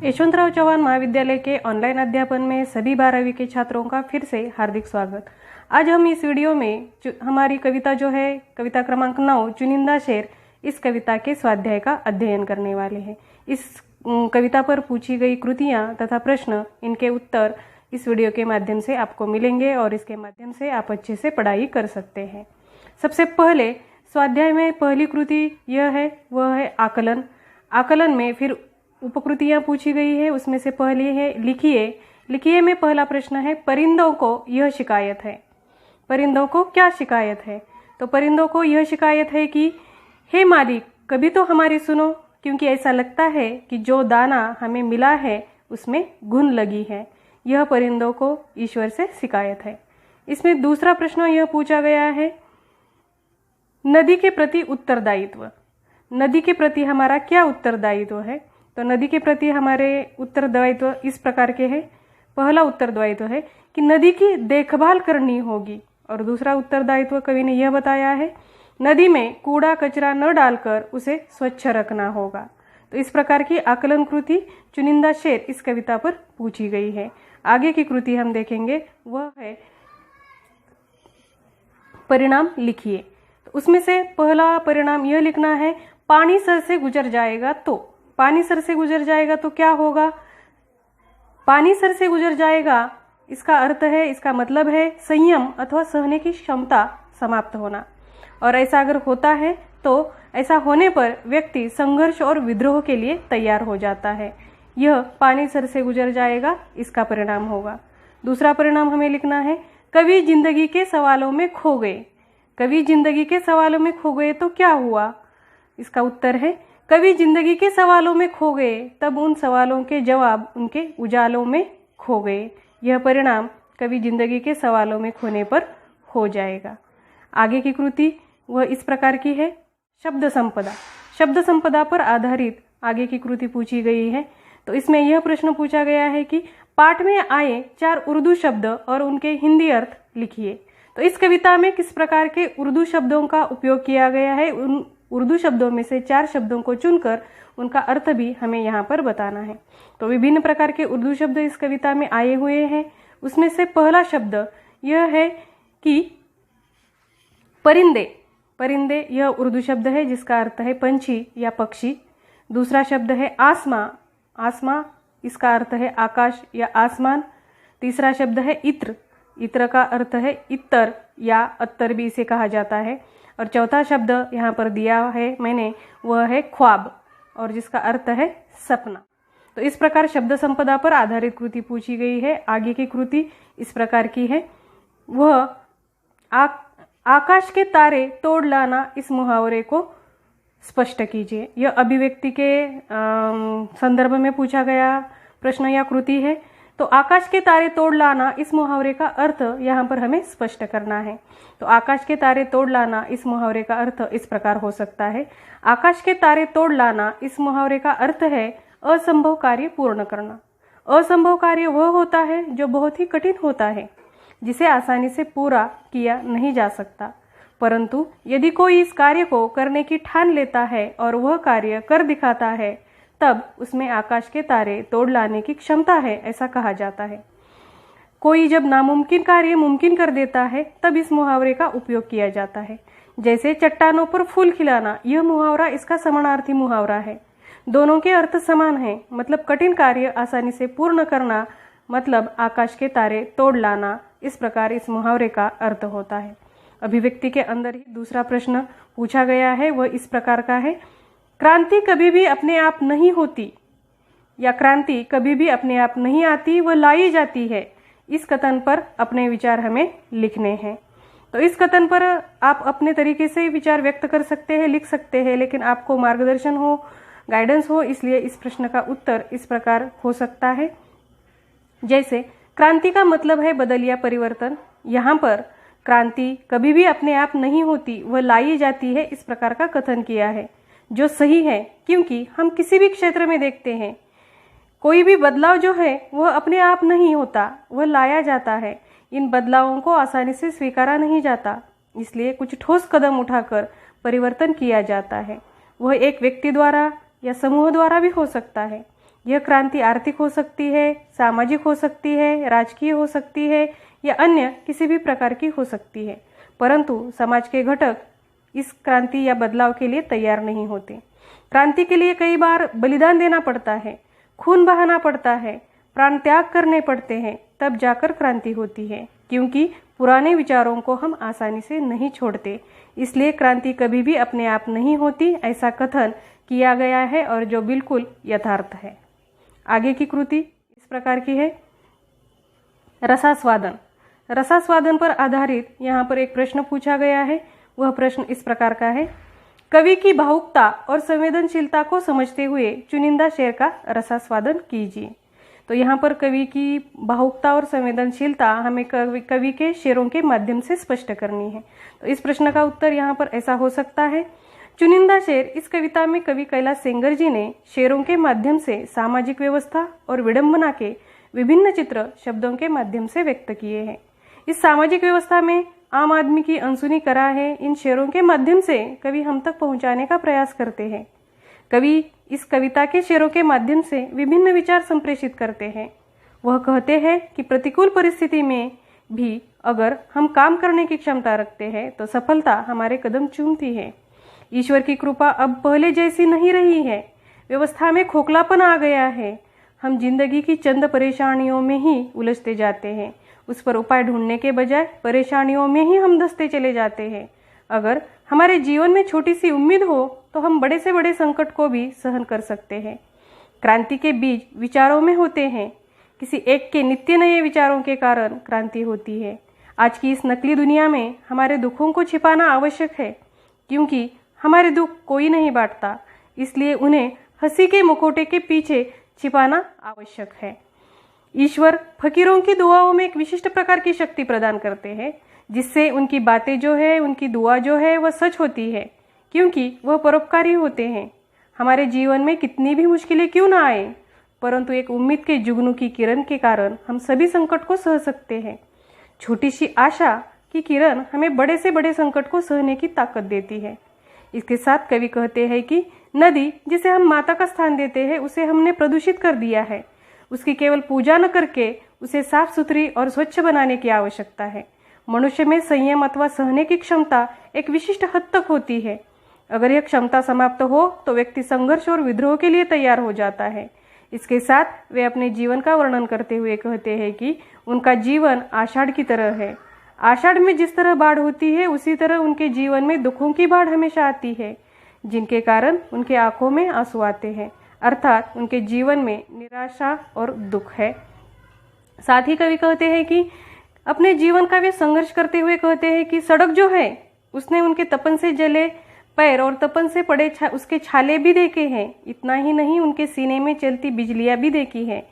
यशवंतराव चौहान महाविद्यालय के ऑनलाइन अध्यापन में सभी 12वीं के छात्रों का फिर से हार्दिक स्वागत। आज हम इस वीडियो में हमारी कविता जो है कविता क्रमांक 9 चुनिंदा शेर, इस कविता के स्वाध्याय का अध्ययन करने वाले हैं। इस कविता पर पूछी गई कृतियां तथा प्रश्न, इनके उत्तर इस वीडियो के माध्यम से आपको मिलेंगे और इसके माध्यम से आप अच्छे से पढ़ाई कर सकते हैं। सबसे पहले स्वाध्याय में पहली कृति यह है, वह है आकलन। आकलन में फिर उपकृतियां पूछी गई है, उसमें से पहली है लिखिए। लिखिए में पहला प्रश्न है, परिंदों को यह शिकायत है। परिंदों को क्या शिकायत है? तो परिंदों को यह शिकायत है कि हे मालिक, कभी तो हमारी सुनो, क्योंकि ऐसा लगता है कि जो दाना हमें मिला है उसमें घुन लगी है। यह परिंदों को ईश्वर से शिकायत है। इसमें दूसरा प्रश्न यह पूछा गया है, नदी के प्रति उत्तरदायित्व। नदी के प्रति हमारा क्या उत्तरदायित्व है? तो नदी के प्रति हमारे उत्तरदायित्व इस प्रकार के हैं। पहला उत्तरदायित्व है कि नदी की देखभाल करनी होगी, और दूसरा उत्तरदायित्व कवि ने यह बताया है, नदी में कूड़ा कचरा न डालकर उसे स्वच्छ रखना होगा। तो इस प्रकार की आकलन कृति चुनिंदा शेर इस कविता पर पूछी गई है। आगे की कृति हम देखेंगे, वह है परिणाम लिखिए। तो उसमें से पहला परिणाम यह लिखना है, पानी सर से गुजर जाएगा तो। पानी सर से गुजर जाएगा तो क्या होगा? पानी सर से गुजर जाएगा, इसका अर्थ है, इसका मतलब है संयम अथवा सहने की क्षमता समाप्त होना। और ऐसा अगर होता है तो ऐसा होने पर व्यक्ति संघर्ष और विद्रोह के लिए तैयार हो जाता है। यह पानी सर से गुजर जाएगा, इसका परिणाम होगा। दूसरा परिणाम हमें लिखना है, कवि जिंदगी के सवालों में खो गए। कवि जिंदगी के सवालों में खो गए तो क्या हुआ? इसका उत्तर है, कवि जिंदगी के सवालों में खो गए, तब उन सवालों के जवाब उनके उजालों में खो गए। यह परिणाम कवि जिंदगी के सवालों में खोने पर हो जाएगा। आगे की कृति वह इस प्रकार की है, शब्द संपदा। शब्द संपदा पर आधारित आगे की कृति पूछी गई है। तो इसमें यह प्रश्न पूछा गया है कि पाठ में आए 4 उर्दू शब्द और उनके हिंदी अर्थ लिखिए। तो इस कविता में किस प्रकार के उर्दू शब्दों का उपयोग किया गया है, उन उर्दू शब्दों में से 4 शब्दों को चुनकर उनका अर्थ भी हमें यहाँ पर बताना है। तो विभिन्न प्रकार के उर्दू शब्द इस कविता में आए हुए हैं। उसमें से पहला शब्द यह है कि परिंदे। परिंदे यह उर्दू शब्द है जिसका अर्थ है पंछी या पक्षी। दूसरा शब्द है आसमां। आसमां इसका अर्थ है आकाश या आसमान। तीसरा शब्द है इत्र। इत्र का अर्थ है इत्तर या अत्तर भी इसे कहा जाता है। और चौथा शब्द यहाँ पर दिया है मैंने, वह है ख्वाब, और जिसका अर्थ है सपना। तो इस प्रकार शब्द संपदा पर आधारित कृति पूछी गई है। आगे की कृति इस प्रकार की है, वह आकाश के तारे तोड़ लाना, इस मुहावरे को स्पष्ट कीजिए। यह अभिव्यक्ति के संदर्भ में पूछा गया प्रश्न या कृति है। तो आकाश के तारे तोड़ लाना, इस मुहावरे का अर्थ यहाँ पर हमें स्पष्ट करना है। तो आकाश के तारे तोड़ लाना, इस मुहावरे का अर्थ इस प्रकार हो सकता है, आकाश के तारे तोड़ लाना, इस मुहावरे का अर्थ है असंभव कार्य पूर्ण करना। असंभव कार्य वह होता है जो बहुत ही कठिन होता है, जिसे आसानी से पूरा किया नहीं जा सकता। परंतु यदि कोई इस कार्य को करने की ठान लेता है और वह कार्य कर दिखाता है, तब उसमें आकाश के तारे तोड़ लाने की क्षमता है, ऐसा कहा जाता है। कोई जब नामुमकिन कार्य मुमकिन कर देता है, तब इस मुहावरे का उपयोग किया जाता है। जैसे चट्टानों पर फूल खिलाना, यह मुहावरा इसका समानार्थी मुहावरा है। दोनों के अर्थ समान हैं, मतलब कठिन कार्य आसानी से पूर्ण करना, मतलब आकाश के तारे तोड़ लाना। इस प्रकार इस मुहावरे का अर्थ होता है। अभिव्यक्ति के अंदर ही दूसरा प्रश्न पूछा गया है, वह इस प्रकार का है, क्रांति कभी भी अपने आप नहीं होती, या क्रांति कभी भी अपने आप नहीं आती, वह लाई जाती है। इस कथन पर अपने विचार हमें लिखने हैं। तो इस कथन पर आप अपने तरीके से विचार व्यक्त कर सकते हैं, लिख सकते हैं, लेकिन आपको मार्गदर्शन हो, गाइडेंस हो, इसलिए इस प्रश्न का उत्तर इस प्रकार हो सकता है। जैसे क्रांति का मतलब है बदल या परिवर्तन। यहाँ पर क्रांति कभी भी अपने आप नहीं होती, वह लाई जाती है, इस प्रकार का कथन किया है, जो सही है। क्योंकि हम किसी भी क्षेत्र में देखते हैं, कोई भी बदलाव जो है वह अपने आप नहीं होता, वह लाया जाता है। इन बदलावों को आसानी से स्वीकारा नहीं जाता, इसलिए कुछ ठोस कदम उठाकर परिवर्तन किया जाता है। वह एक व्यक्ति द्वारा या समूह द्वारा भी हो सकता है। यह क्रांति आर्थिक हो सकती है, सामाजिक हो सकती है, राजकीय हो सकती है या अन्य किसी भी प्रकार की हो सकती है, परंतु समाज के घटक इस क्रांति या बदलाव के लिए तैयार नहीं होते। क्रांति के लिए कई बार बलिदान देना पड़ता है, खून बहाना पड़ता है, प्राण त्याग करने पड़ते हैं, तब जाकर क्रांति होती है, क्योंकि पुराने विचारों को हम आसानी से नहीं छोड़ते। इसलिए क्रांति कभी भी अपने आप नहीं होती, ऐसा कथन किया गया है और जो बिल्कुल यथार्थ है। आगे की कृति इस प्रकार की है। रसास्वादन। रसास्वादन पर आधारित यहाँ पर एक प्रश्न पूछा गया है। वह प्रश्न इस प्रकार का है, कवि की भावुकता और संवेदनशीलता को समझते हुए चुनिंदा शेर का रसास्वादन कीजिए। तो यहाँ पर कवि की भावुकता और संवेदनशीलता हमें कवि के शेरों के माध्यम से स्पष्ट करनी है। तो इस प्रश्न का उत्तर यहाँ पर ऐसा हो सकता है, चुनिंदा शेर इस कविता में कवि कैलाश सेंगर जी ने शेरों के माध्यम से सामाजिक व्यवस्था और विडंबना के विभिन्न चित्र शब्दों के माध्यम से व्यक्त किए हैं। इस सामाजिक व्यवस्था में आम आदमी की अनसुनी करा है इन शेरों के माध्यम से कवि हम तक पहुंचाने का प्रयास करते हैं। कवि इस कविता के शेरों के माध्यम से विभिन्न विचार संप्रेषित करते हैं। वह कहते हैं कि प्रतिकूल परिस्थिति में भी अगर हम काम करने की क्षमता रखते हैं तो सफलता हमारे कदम चूमती है। ईश्वर की कृपा अब पहले जैसी नहीं रही है, व्यवस्था में खोखलापन आ गया है। हम जिंदगी की चंद परेशानियों में ही उलझते जाते हैं, उस पर उपाय ढूंढने के बजाय परेशानियों में ही हम धंसते चले जाते हैं। अगर हमारे जीवन में छोटी सी उम्मीद हो तो हम बड़े से बड़े संकट को भी सहन कर सकते हैं। क्रांति के बीज विचारों में होते हैं। किसी एक के नित्य नए विचारों के कारण क्रांति होती है। आज की इस नकली दुनिया में हमारे दुखों को छिपाना आवश्यक है, क्योंकि हमारे दुख कोई नहीं बांटता, इसलिए उन्हें हंसी के मुखौटे के पीछे छिपाना आवश्यक है। ईश्वर फकीरों की दुआओं में एक विशिष्ट प्रकार की शक्ति प्रदान करते हैं, जिससे उनकी बातें जो है, उनकी दुआ जो है वह सच होती है, क्योंकि वह परोपकारी होते हैं। हमारे जीवन में कितनी भी मुश्किलें क्यों ना आए, परंतु एक उम्मीद के जुगनू की किरण के कारण हम सभी संकट को सह सकते हैं। छोटी सी आशा की किरण हमें बड़े से बड़े संकट को सहने की ताकत देती है। इसके साथ कवि कहते हैं कि नदी जिसे हम माता का स्थान देते हैं, उसे हमने प्रदूषित कर दिया है। उसकी केवल पूजा न करके उसे साफ सुथरी और स्वच्छ बनाने की आवश्यकता है। मनुष्य में संयम अथवा सहने की क्षमता एक विशिष्ट हद तक होती है। अगर यह क्षमता समाप्त हो तो व्यक्ति संघर्ष और विद्रोह के लिए तैयार हो जाता है। इसके साथ वे अपने जीवन का वर्णन करते हुए कहते हैं कि उनका जीवन आषाढ़ की तरह है। आषाढ़ में जिस तरह बाढ़ होती है, उसी तरह उनके जीवन में दुखों की बाढ़ हमेशा आती है, जिनके कारण उनके आंखों में आंसू आते हैं, अर्थात उनके जीवन में निराशा और दुख है। साथ ही कवि कहते हैं कि अपने जीवन का वे संघर्ष करते हुए कहते हैं कि सड़क जो है उसने उनके तपन से जले पैर और तपन से पड़े उसके छाले भी देखे हैं। इतना ही नहीं, उनके सीने में चलती बिजलियां भी देखी है।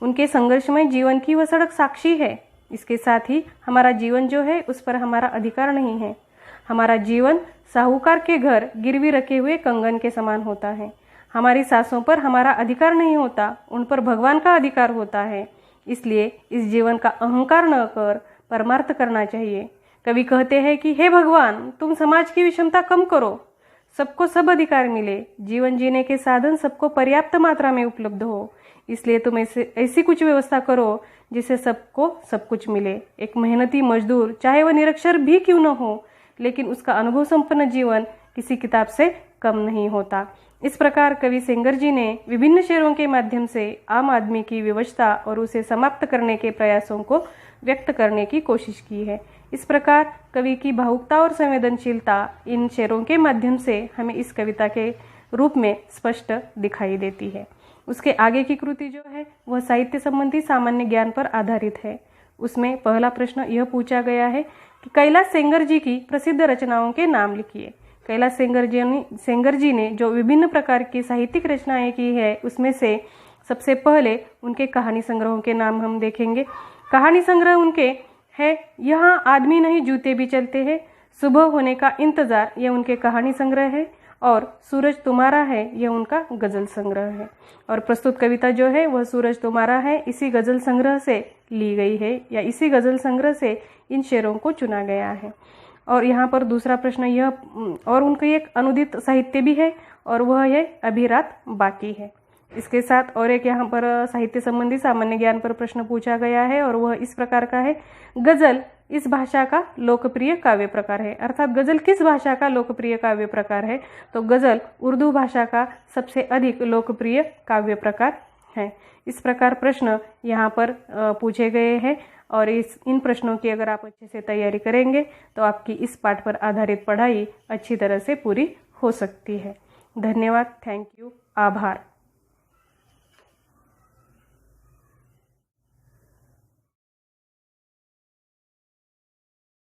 उनके संघर्षमय जीवन की वह सड़क साक्षी है। इसके साथ ही हमारा जीवन जो है उस पर हमारा अधिकार नहीं है। हमारा जीवन साहूकार के घर गिरवी रखे हुए कंगन के समान होता है। हमारी सांसों पर हमारा अधिकार नहीं होता, उन पर भगवान का अधिकार होता है। इसलिए इस जीवन का अहंकार न कर परमार्थ करना चाहिए। कवि कहते हैं कि हे भगवान, तुम समाज की विषमता कम करो, सबको सब अधिकार मिले, जीवन जीने के साधन सबको पर्याप्त मात्रा में उपलब्ध हो। इसलिए तुम ऐसी कुछ व्यवस्था करो जिससे सबको सब कुछ मिले। एक मेहनती मजदूर चाहे वह निरक्षर भी क्यों न हो, लेकिन उसका अनुभव संपन्न जीवन किसी किताब से कम नहीं होता। इस प्रकार कवि सेंगर जी ने विभिन्न शेरों के माध्यम से आम आदमी की विवशता और उसे समाप्त करने के प्रयासों को व्यक्त करने की कोशिश की है। इस प्रकार कवि की भावुकता और संवेदनशीलता इन शेरों के माध्यम से हमें इस कविता के रूप में स्पष्ट दिखाई देती है। उसके आगे की कृति जो है वह साहित्य संबंधी सामान्य ज्ञान पर आधारित है। उसमें पहला प्रश्न यह पूछा गया है कि कैलाश सेंगर जी की प्रसिद्ध रचनाओं के नाम लिखिए। कैलाश सेंगर जी ने जो विभिन्न प्रकार की साहित्यिक रचनाएं की है, उसमें से सबसे पहले उनके कहानी संग्रहों के नाम हम देखेंगे। कहानी संग्रह उनके है यहाँ आदमी नहीं जूते भी चलते हैं, सुबह होने का इंतजार, यह उनके कहानी संग्रह है, और सूरज तुम्हारा है यह उनका गजल संग्रह है। और प्रस्तुत कविता जो है वह सूरज तुम्हारा है इसी गजल संग्रह से ली गई है, या इसी गजल संग्रह से इन शेरों को चुना गया है। और यहाँ पर दूसरा प्रश्न यह, और उनकी एक अनुदित साहित्य भी है और वह है अभी रात बाकी है। इसके साथ और एक यहाँ पर साहित्य संबंधी सामान्य ज्ञान पर प्रश्न पूछा गया है और वह इस प्रकार का है, गजल इस भाषा का लोकप्रिय काव्य प्रकार है। अर्थात गजल किस भाषा का लोकप्रिय काव्य प्रकार है, तो गजल उर्दू भाषा का सबसे अधिक लोकप्रिय काव्य प्रकार है। इस प्रकार प्रश्न यहाँ पर पूछे गए हैं और इन प्रश्नों की अगर आप अच्छे से तैयारी करेंगे तो आपकी इस पाठ पर आधारित पढ़ाई अच्छी तरह से पूरी हो सकती है। धन्यवाद, थैंक यू, आभार।